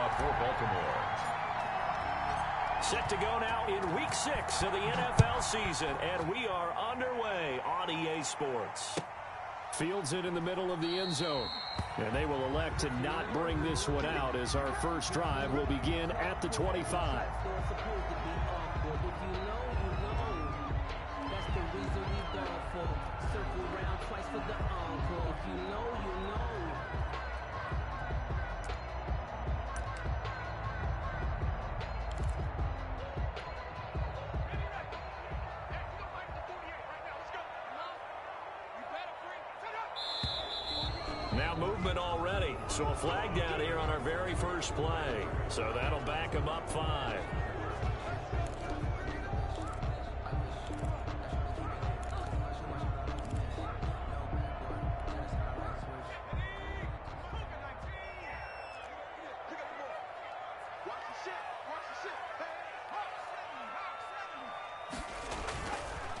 kickoff for Baltimore. Set to go now in Week 6 of the NFL season, and we are underway on EA Sports. Fields it in the middle of the end zone, and they will elect to not bring this one out as our first drive will begin at the 25. Now movement already, so a flag down here on our very first play. So that'll back them up 5.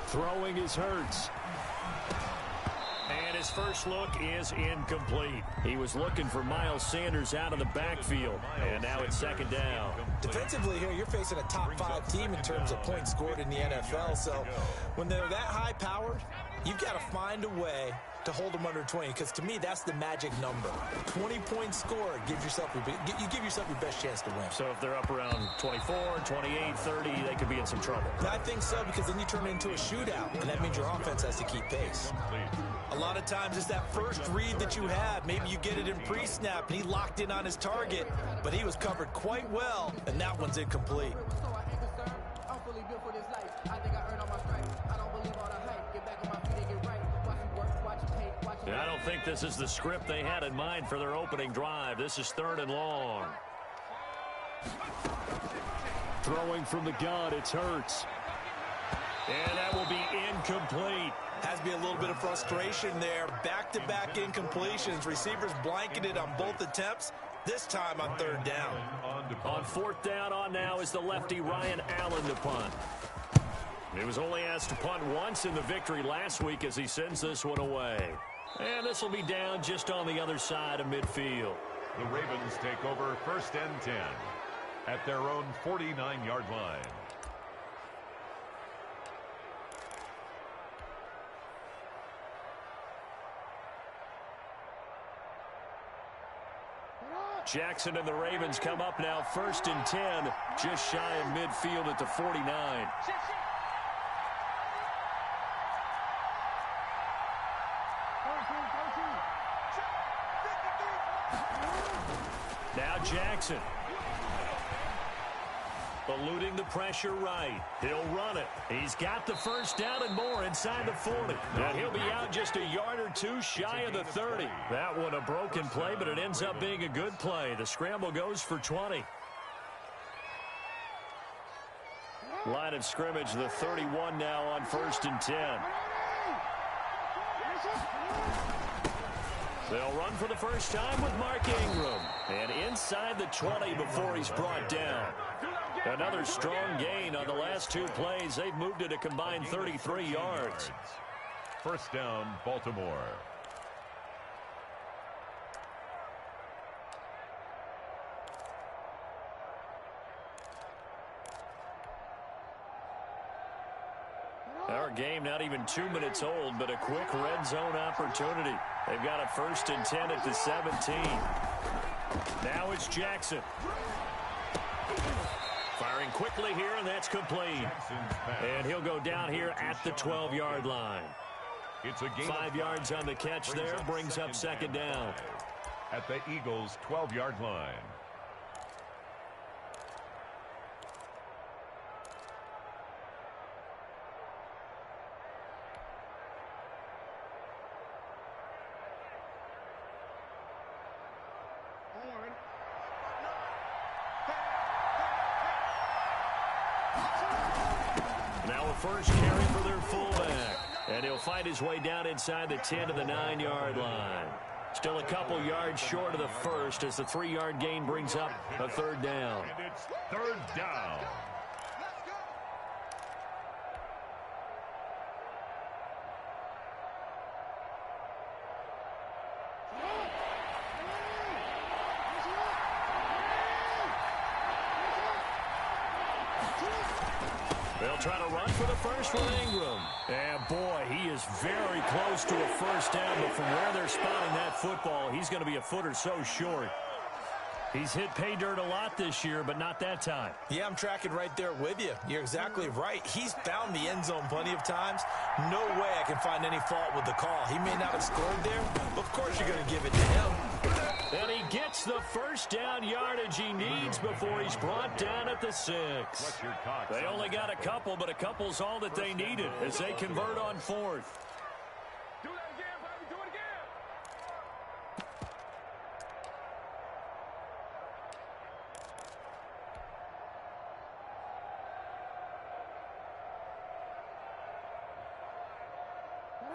Throwing is Hurts. And his first look is incomplete. He was looking for Miles Sanders out of the backfield, and now it's second down. Defensively here, you're facing a top 5 team in terms of points scored in the NFL, so when they're that high-powered, you've got to find a way to hold them under 20, because to me, that's the magic number. 20 points scored, you give yourself your best chance to win. So if they're up around 24, 28, 30, they could be in some trouble. I think so, because then you turn it into a shootout, and that means your offense has to keep pace. A lot of times it's that first read that you have. Maybe you get it in pre-snap, and he locked in on his target, but he was covered quite well, and that one's incomplete. I don't think this is the script they had in mind for their opening drive. This is 3rd and long. Throwing from the gun, it's Hurts. And that will be incomplete. Has to be a little bit of frustration there. Back-to-back incompletions. Receivers blanketed on both attempts. This time on 3rd down. On 4th down on now is the lefty Ryan Allen to punt. He was only asked to punt once in the victory last week as he sends this one away. And this will be down just on the other side of midfield. The Ravens take over 1st and 10 at their own 49-yard line. Jackson and the Ravens come up now 1st and 10, just shy of midfield at the 49. Now Jackson. Eluding the pressure right. He'll run it. He's got the first down and more inside the 40. Now he'll be out just a yard or two shy of the 30. That one a broken play, but it ends up being a good play. The scramble goes for 20. Line of scrimmage, the 31 now on 1st and 10. They'll run for the first time with Mark Ingram. And inside the 20 before he's brought down. Another strong gain on the last 2 plays. They've moved it a combined 33 yards. 1st down, Baltimore. Our game not even 2 minutes old, but a quick red zone opportunity. They've got a 1st and 10 at the 17. Now it's Jackson. Firing quickly here, and that's complete. And he'll go down here at the 12-yard line. It's a gain 5 yards on the catch there, brings up 2nd down. At the Eagles' 12-yard line. Now a first carry for their fullback. And he'll find his way down inside the 10 to the 9-yard line. Still a couple yards short of the first as the 3-yard gain brings up a 3rd down. And it's 3rd down. They'll try to run for the first with Ingram. And, boy, he is very close to a first down, but from where they're spotting that football, he's going to be a foot or so short. He's hit pay dirt a lot this year, but not that time. Yeah, I'm tracking right there with you. You're exactly right. He's found the end zone plenty of times. No way I can find any fault with the call. He may not have scored there, but of course you're going to give it to him. And he gets the first down yardage he needs before he's brought down at the 6. They only got a couple, but a couple's all that they needed as they convert on 4th. Do that again, baby. Do it again.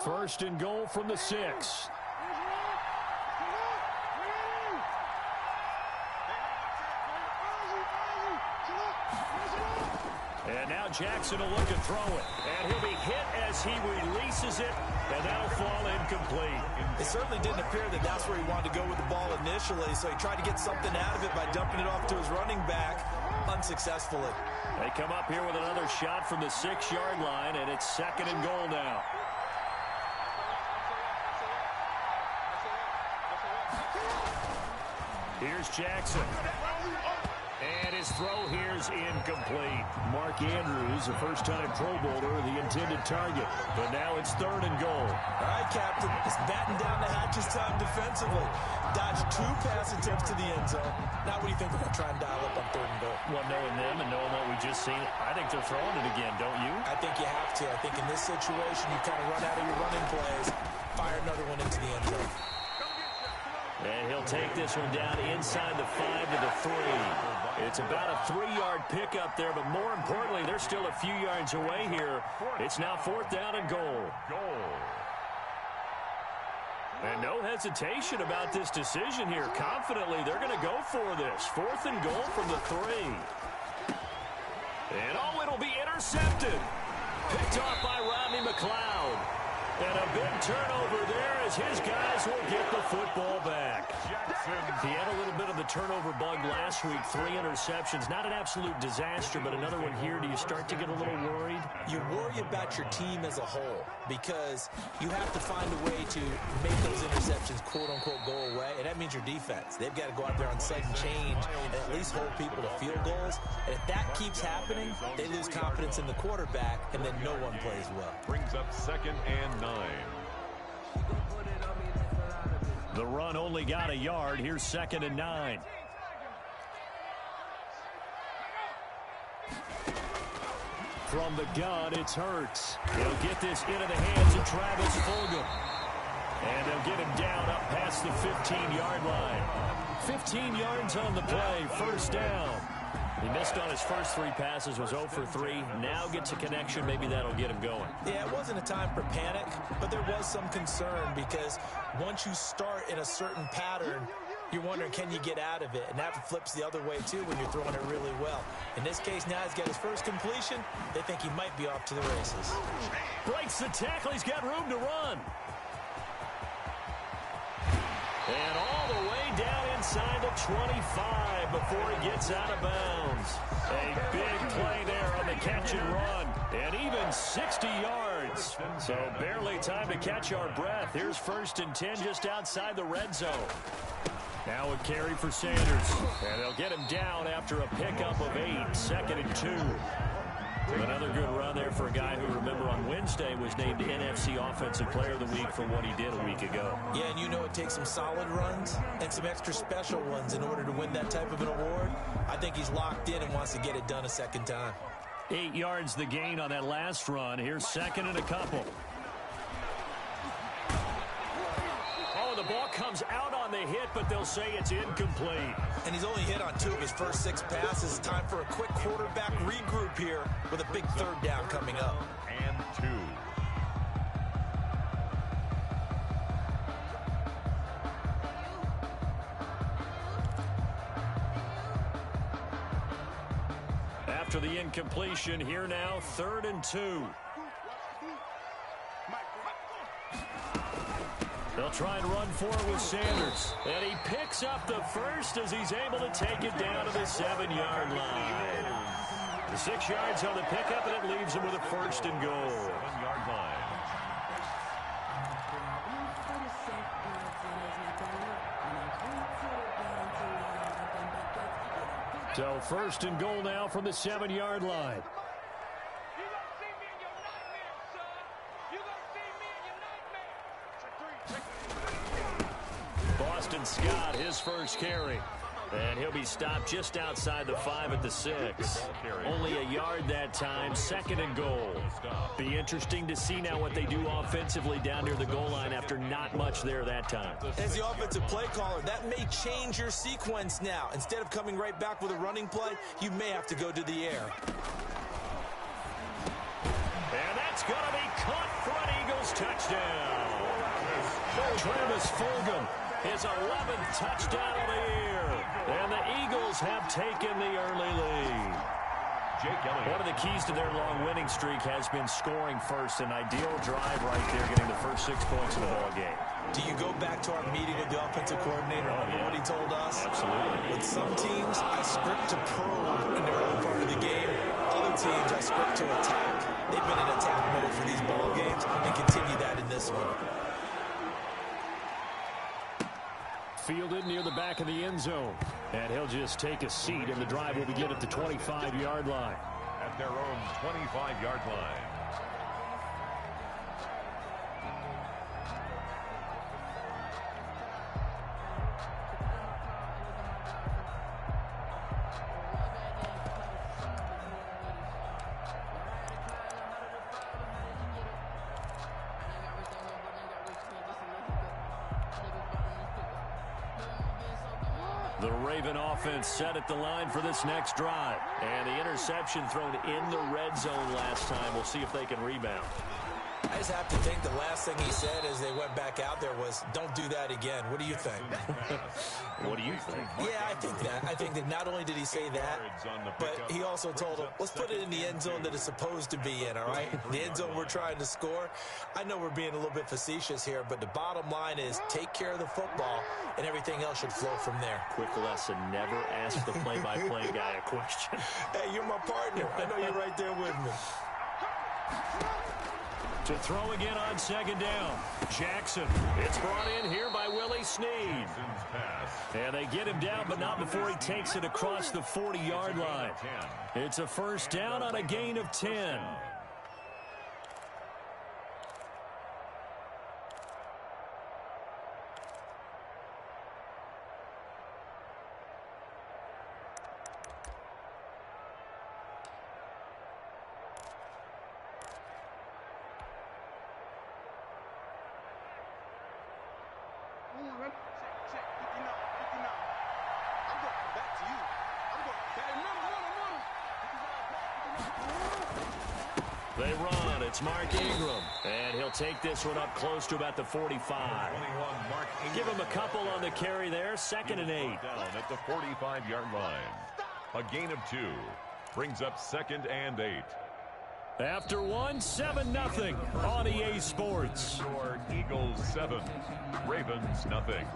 First and goal from the 6. And now Jackson will look to throw it. And he'll be hit as he releases it, and that'll fall incomplete. It certainly didn't appear that that's where he wanted to go with the ball initially, so he tried to get something out of it by dumping it off to his running back unsuccessfully. They come up here with another shot from the 6-yard line, and it's second and goal now. Here's Jackson. And his throw here's incomplete. Mark Andrews, a first-time Pro Bowler, the intended target. But now it's third and goal. All right, Captain. It's batten down the hatches time defensively. Dodged 2 pass attempts to the end zone. Now what do you think they're going to try and dial up on third and goal? Well, knowing them and knowing what we just seen, I think they're throwing it again, don't you? I think you have to. I think in this situation, you kind of run out of your running plays, fire another one into the end zone. And he'll take this one down inside the 5 to the 3. It's about a 3-yard pickup there, but more importantly, they're still a few yards away here. It's now 4th down and goal. And no hesitation about this decision here. Confidently, they're going to go for this. 4th and goal from the 3. And, oh, it'll be intercepted. Picked off by Rodney McLeod. And a big turnover there as his guys will get the football back. He had a little bit of the turnover bug last week. 3 interceptions. Not an absolute disaster, but another one here. Do you start to get a little worried? You worry about your team as a whole because you have to find a way to make those interceptions, quote-unquote, go away, and that means your defense. They've got to go out there on sudden change and at least hold people to field goals. And if that keeps happening, they lose confidence in the quarterback, and then no one plays well. Brings up 2nd and 9. The run only got a yard. Here's 2nd and 9. From the gun, it's Hurts. He'll get this into the hands of Travis Fulgham. And they'll get him down up past the 15-yard line. 15 yards on the play, first down. He missed on his first 3 passes, was 0 for 3. Now gets a connection. Maybe that'll get him going. Yeah, it wasn't a time for panic, but there was some concern because once you start in a certain pattern, you're wondering, can you get out of it? And that flips the other way, too, when you're throwing it really well. In this case, now he's got his first completion. They think he might be off to the races. Breaks the tackle. He's got room to run. And all the way down inside the 25 before he gets out of bounds. A big play there on the catch and run. And even 60 yards. So barely time to catch our breath. Here's 1st and 10 just outside the red zone. Now a carry for Sanders. And they'll get him down after a pickup of 8. 2nd and 2. Another good run there for a guy who, remember, on Wednesday was named NFC Offensive Player of the Week for what he did a week ago. Yeah, and you know it takes some solid runs and some extra special ones in order to win that type of an award. I think he's locked in and wants to get it done a second time. 8 yards the gain on that last run. Here's 2nd and a couple. Oh, the ball comes out on the hit, but they'll say it's incomplete. And he's only hit on 2 of his first 6 passes. Time for a quick quarterback regroup here with a big 3rd down coming up. And 2. After the incompletion, here now, 3rd and 2. They'll try and run for it with Sanders. And he picks up the first as he's able to take it down to the 7-yard line. The 6 yards on the pickup, and it leaves him with a first and goal. 7-yard line. So first and goal now from the 7-yard line. Boston Scott, his first carry. And he'll be stopped just outside the 5 at the 6. Only a yard that time, second and goal. Be interesting to see now what they do offensively down near the goal line after not much there that time. As the offensive play caller, that may change your sequence now. Instead of coming right back with a running play, you may have to go to the air. And that's going to be caught for an Eagles touchdown. Travis Fulgham, his 11th touchdown of the year. And the Eagles have taken the early lead. One of the keys to their long winning streak has been scoring first. An ideal drive right there, getting the first 6 points of the ball game. Do you go back to our meeting with the offensive coordinator? Remember what he told us? Absolutely. With some teams, I script to probe in the early part of the game. Other teams, I script to attack. They've been in attack mode for these ball games and continue that in this one. Fielded near the back of the end zone. And he'll just take a seat, and the drive will begin at the 25-yard line. At their own 25-yard line. The Raven offense set at the line for this next drive. And the interception thrown in the red zone last time. We'll see if they can rebound. I just have to think the last thing he said as they went back out there was, don't do that again. What do you think? What do you think? Yeah, I think that. I think that not only did he say that, but he also told them, let's put it in the end zone that it's supposed to be in, all right? The end zone we're trying to score. I know we're being a little bit facetious here, but the bottom line is take care of the football, and everything else should flow from there. Quick lesson, never ask the play-by-play guy a question. Hey, you're my partner. I know you're right there with me. To throw again on second down. Jackson. It's brought in here by Willie Snead. And they get him down, but not before he takes it across the 40-yard line. It's a first down on a gain of 10. They run. It's Mark Ingram. And he'll take this one up close to about the 45. Give him a couple on the carry there. Second and 8. Down at the 45-yard line. A gain of 2. Brings up second and 8. After one, 7-0 on EA Sports. Score Eagles 7. Ravens nothing.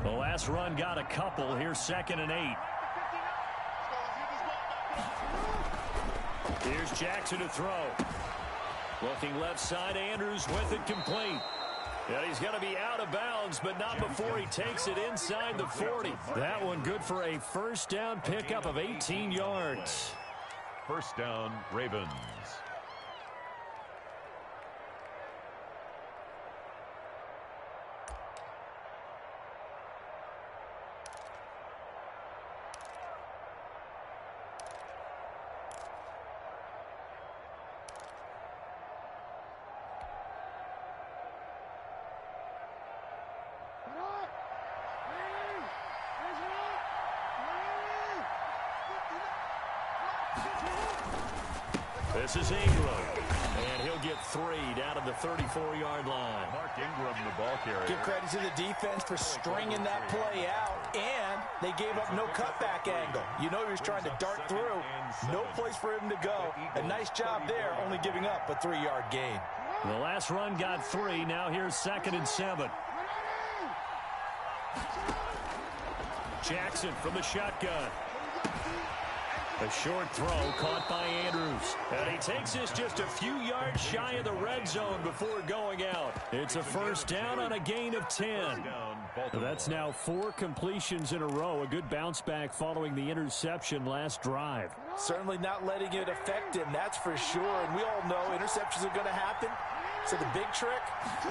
The last run got a couple. Here's second and 8. Here's Jackson to throw. Looking left side, Andrews with it complete. And he's going to be out of bounds, but not before he takes it inside the 40. That one good for a first down pickup of 18 yards. First down, Ravens. This is Ingram, and he'll get 3 down at the 34-yard line. Mark Ingram, the ball carrier. Give credit to the defense for stringing that play out. And they gave up no cutback angle. You know he was trying to dart through. No place for him to go. A nice job there, only giving up a 3-yard gain. The last run got 3. Now here's 2nd and 7. Jackson from the shotgun. A short throw caught by Andrews. And he takes this just a few yards shy of the red zone before going out. It's a first down on a gain of 10. That's now 4 completions in a row. A good bounce back following the interception last drive. Certainly not letting it affect him, that's for sure. And we all know interceptions are going to happen. So the big trick,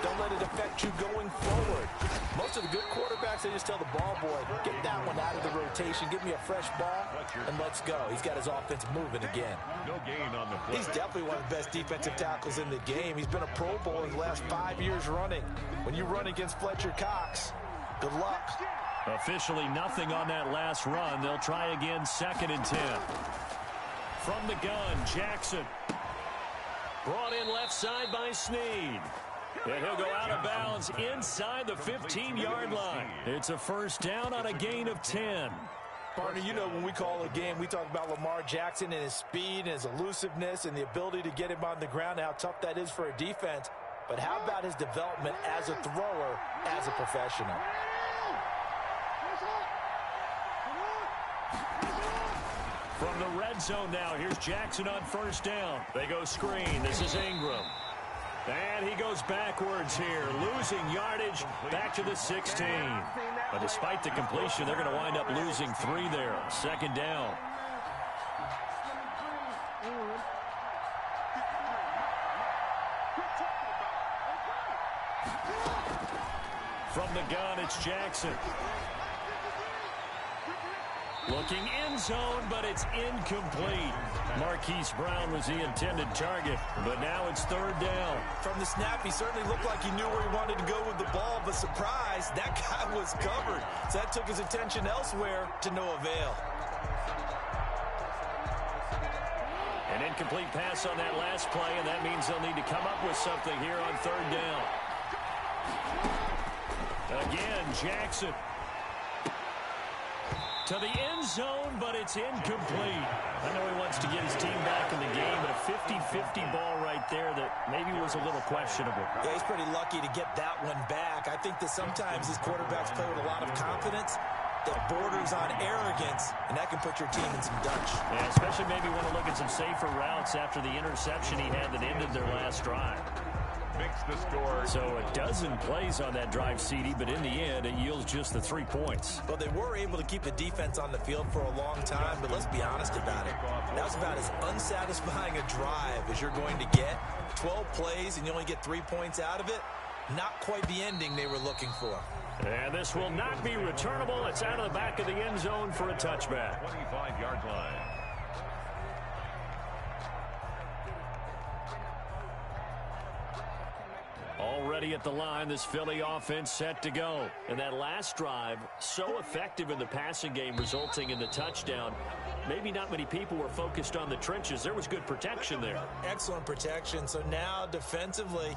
don't let it affect you going forward. Most of the good quarterbacks, they just tell the ball boy, get that one out of the rotation, give me a fresh ball, and let's go. He's got his offense moving again. No gain on the play. He's definitely one of the best defensive tackles in the game. He's been a Pro Bowl in the last 5 years running. When you run against Fletcher Cox, good luck. Officially nothing on that last run. They'll try again, 2nd and 10. From the gun, Jackson. Brought in left side by Snead. And he'll go out of bounds inside the 15-yard line. It's a first down on a gain of 10. Partner, you know when we call a game, we talk about Lamar Jackson and his speed and his elusiveness and the ability to get him on the ground, how tough that is for a defense. But how about his development as a thrower, as a professional? From the red zone now, here's Jackson on first down. They go screen. This is Ingram. And he goes backwards here, losing yardage back to the 16. But despite the completion, they're going to wind up losing 3 there. 2nd down. From the gun, it's Jackson. Looking end zone, but it's incomplete. Marquise Brown was the intended target, but now it's 3rd down. From the snap, he certainly looked like he knew where he wanted to go with the ball, but surprise, that guy was covered. So that took his attention elsewhere to no avail. An incomplete pass on that last play, and that means they'll need to come up with something here on 3rd down. Again, Jackson. To the end zone, but it's incomplete. I know he wants to get his team back in the game, but a 50-50 ball right there that maybe was a little questionable. Yeah, he's pretty lucky to get that one back. I think that sometimes these quarterbacks play with a lot of confidence that borders on arrogance, and that can put your team in some dutch. Yeah, especially maybe want to look at some safer routes after the interception he had that ended their last drive. Makes the score. So a dozen plays on that drive, CD, but in the end, it yields just the 3 points. Well, they were able to keep the defense on the field for a long time, but let's be honest about it. That was about as unsatisfying a drive as you're going to get. 12 plays, and you only get 3 points out of it. Not quite the ending they were looking for. And this will not be returnable. It's out of the back of the end zone for a touchback. 25-yard line. Already at the line, this Philly offense set to go. And that last drive, so effective in the passing game, resulting in the touchdown. Maybe not many people were focused on the trenches. There was good protection there. Excellent protection. So now, defensively,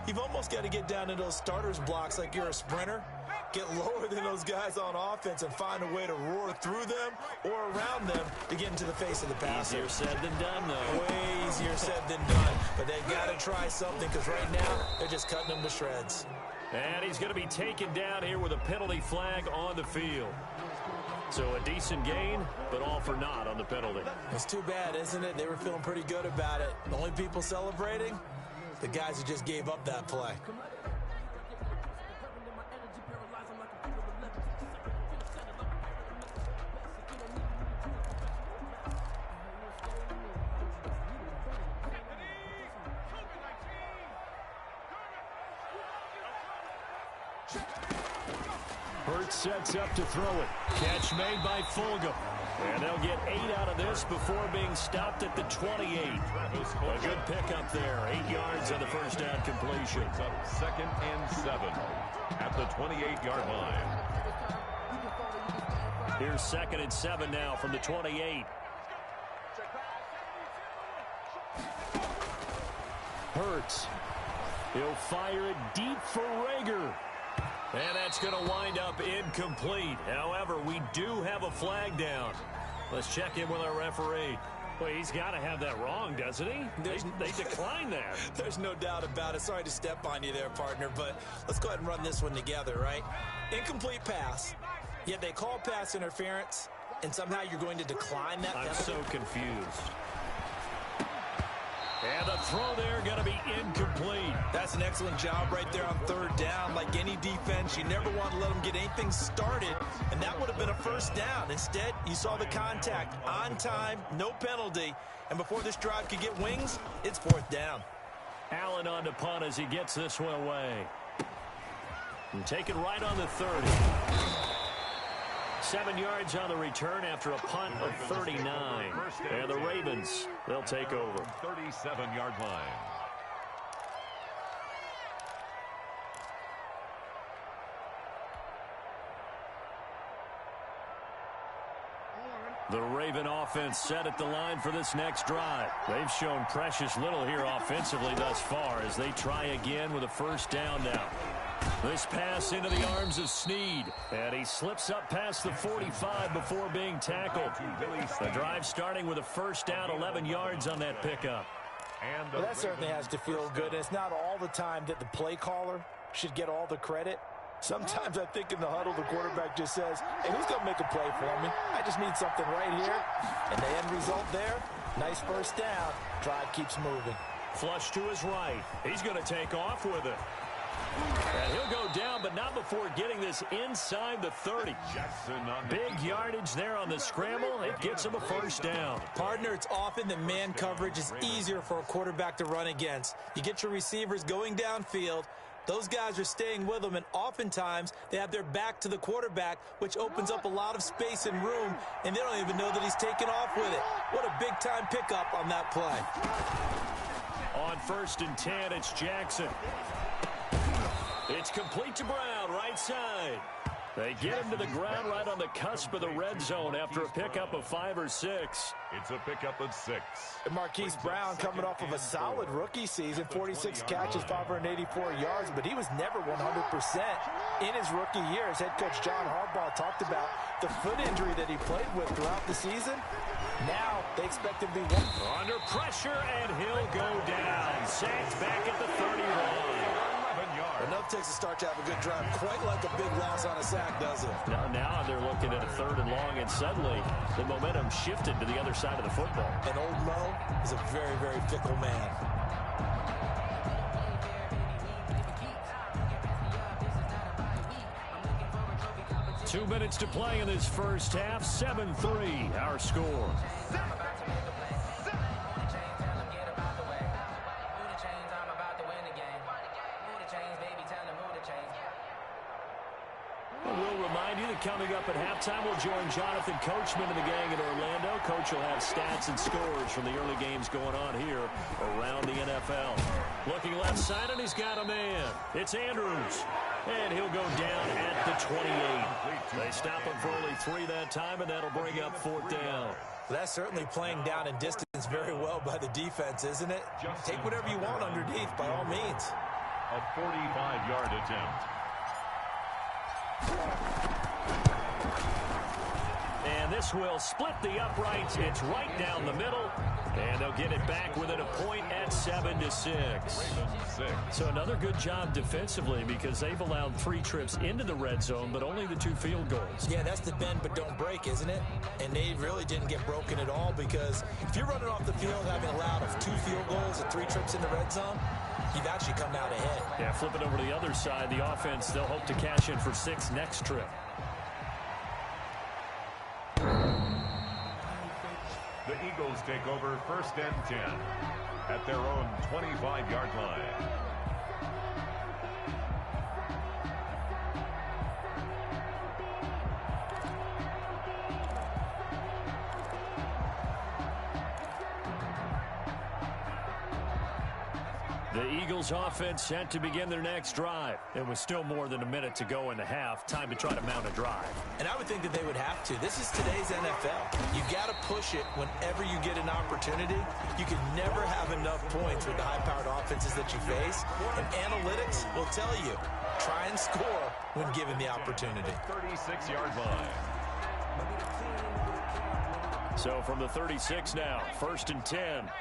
you've almost got to get down to those starters blocks like you're a sprinter. Get lower than those guys on offense and find a way to roar through them or around them to get into the face of the passer. Easier said than done, though. Way easier said than done. But they've got to try something because right now they're just cutting them to shreds. And he's going to be taken down here with a penalty flag on the field. So a decent gain, but all for naught on the penalty. It's too bad, isn't it? They were feeling pretty good about it. The only people celebrating, the guys who just gave up that play. Hurts sets up to throw it. Catch made by Fulgham. And they'll get 8 out of this before being stopped at the 28. A good pickup there. 8 yards on the first down completion. It's up 2nd and 7 at the 28-yard line. Here's 2nd and 7 now from the 28. Hurts. He'll fire it deep for Rager. And that's going to wind up incomplete. However, we do have a flag down. Let's check in with our referee. Well, he's got to have that wrong, doesn't he? They declined that. There's no doubt about it. Sorry to step on you there, partner, but let's go ahead and run this one together, right? Incomplete pass. Yet they call pass interference, and somehow you're going to decline that penalty. I'm so confused. And the throw there going to be incomplete. That's an excellent job right there on third down. Like any defense, you never want to let them get anything started, and that would have been a first down. Instead, you saw the contact on time, no penalty, and before this drive could get wings, it's fourth down. Allen on to punt as he gets this one away. And taken right on the 30. 7 yards on the return after a punt of 39. And the Ravens, they'll take over. 37-yard line. The Raven offense set at the line for this next drive. They've shown precious little here offensively thus far as they try again with a first down now. This pass into the arms of Snead, and he slips up past the 45 before being tackled. The drive starting with a first down, 11 yards on that pickup. Well, that certainly has to feel good. It's not all the time that the play caller should get all the credit. Sometimes I think in the huddle, the quarterback just says, hey, who's going to make a play for me? I just need something right here. And the end result there, nice first down. Drive keeps moving. Flush to his right. He's going to take off with it. And he'll go down, but not before getting this inside the 30. Big yardage there on the scramble. It gets him a first down. Partner, it's often that man coverage is easier for a quarterback to run against. You get your receivers going downfield. Those guys are staying with them, and oftentimes they have their back to the quarterback, which opens up a lot of space and room, and they don't even know that he's taken off with it. What a big-time pickup on that play. On 1st and 10, it's Jackson. It's complete to Brown, right side. They get him to the ground right on the cusp of the red zone after a pickup of 5 or 6. It's a pickup of 6. And Marquise Brown coming off of a solid rookie season, 46 catches, 584 yards, but he was never 100% in his rookie year. As head coach John Harbaugh talked about the foot injury that he played with throughout the season. Now they expect him to be under pressure, and he'll go down. Sacked back at the 31. Enough takes a start to have a good drive. Quite like a big loss on a sack, does it? Now they're looking at a 3rd and long, and suddenly the momentum shifted to the other side of the football. And old Mo is a very, very fickle man. Two minutes to play in this first half. 7-3, our score. We'll remind you that coming up at halftime, we'll join Jonathan Coachman and the gang in Orlando. Coach will have stats and scores from the early games going on here around the NFL. Looking left side, and he's got a man. It's Andrews. And he'll go down at the 28. They stop him for only 3 that time, and that'll bring up 4th down. That's certainly playing down in distance very well by the defense, isn't it? Take whatever you want underneath, by all means. A 45-yard attempt. And this will split the uprights. It's right down the middle. And they'll get it back within a point at 7-6. So another good job defensively because they've allowed 3 trips into the red zone, but only the 2 field goals. Yeah, that's the bend but don't break, isn't it? And they really didn't get broken at all because if you're running off the field having allowed 2 field goals and 3 trips in the red zone, you've actually come out ahead. Yeah, flip it over to the other side. The offense, they'll hope to cash in for 6 next trip. The Eagles take over 1st and 10 at their own 25-yard line. The Eagles offense set to begin their next drive. It was still more than a minute to go in the half. Time to try to mount a drive. And I would think that they would have to. This is today's NFL. You got to push it whenever you get an opportunity. You can never have enough points with the high-powered offenses that you face. And analytics will tell you, try and score when given the opportunity. 36-yard line. So from the 36 now, 1st and 10.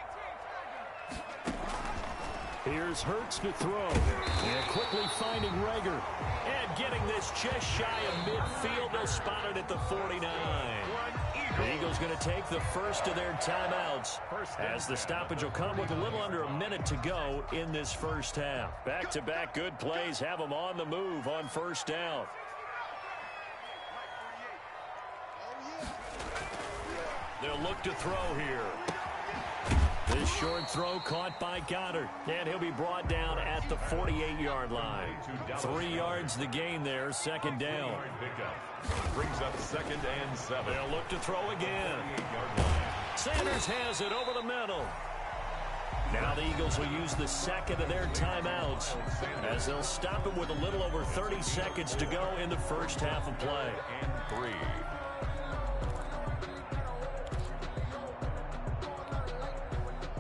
Here's Hurts to throw. And quickly finding Rager. And getting this just shy of midfield. They'll spot it at the 49. The Eagles going to take the first of their timeouts, as the stoppage will come with a little under a minute to go in this first half. Back-to-back good plays have them on the move on 1st down. They'll look to throw here. This short throw caught by Goddard, and he'll be brought down at the 48-yard line. 3 yards the gain there, 2nd down. Brings up 2nd and 7. They'll look to throw again. Sanders has it over the middle. Now the Eagles will use the 2nd of their timeouts, as they'll stop it with a little over 30 seconds to go in the first half of play. And 3.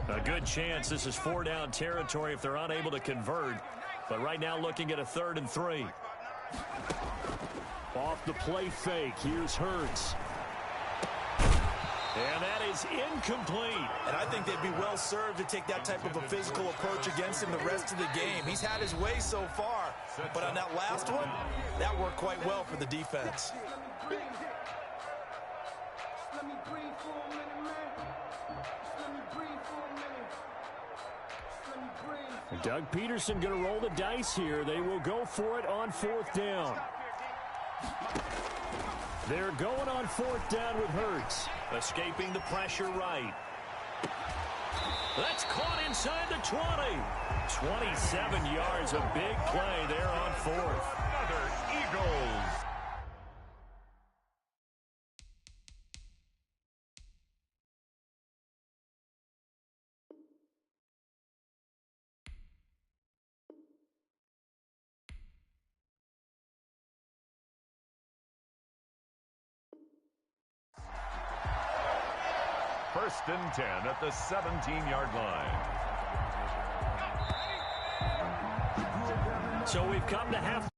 A good chance this is 4-down territory if they're unable to convert. But right now looking at a 3rd and 3. Off the play fake, here's Hurts. And that is incomplete. And I think they'd be well served to take that type of a physical approach against him the rest of the game. He's had his way so far, but on that last one, that worked quite well for the defense. Doug Peterson going to roll the dice here. They will go for it on 4th down. They're going on 4th down with Hurts. Escaping the pressure right. That's caught inside the 20. 27 yards, a big play there on 4th. Another Eagles. First and 10 at the 17-yard line. So we've come to half.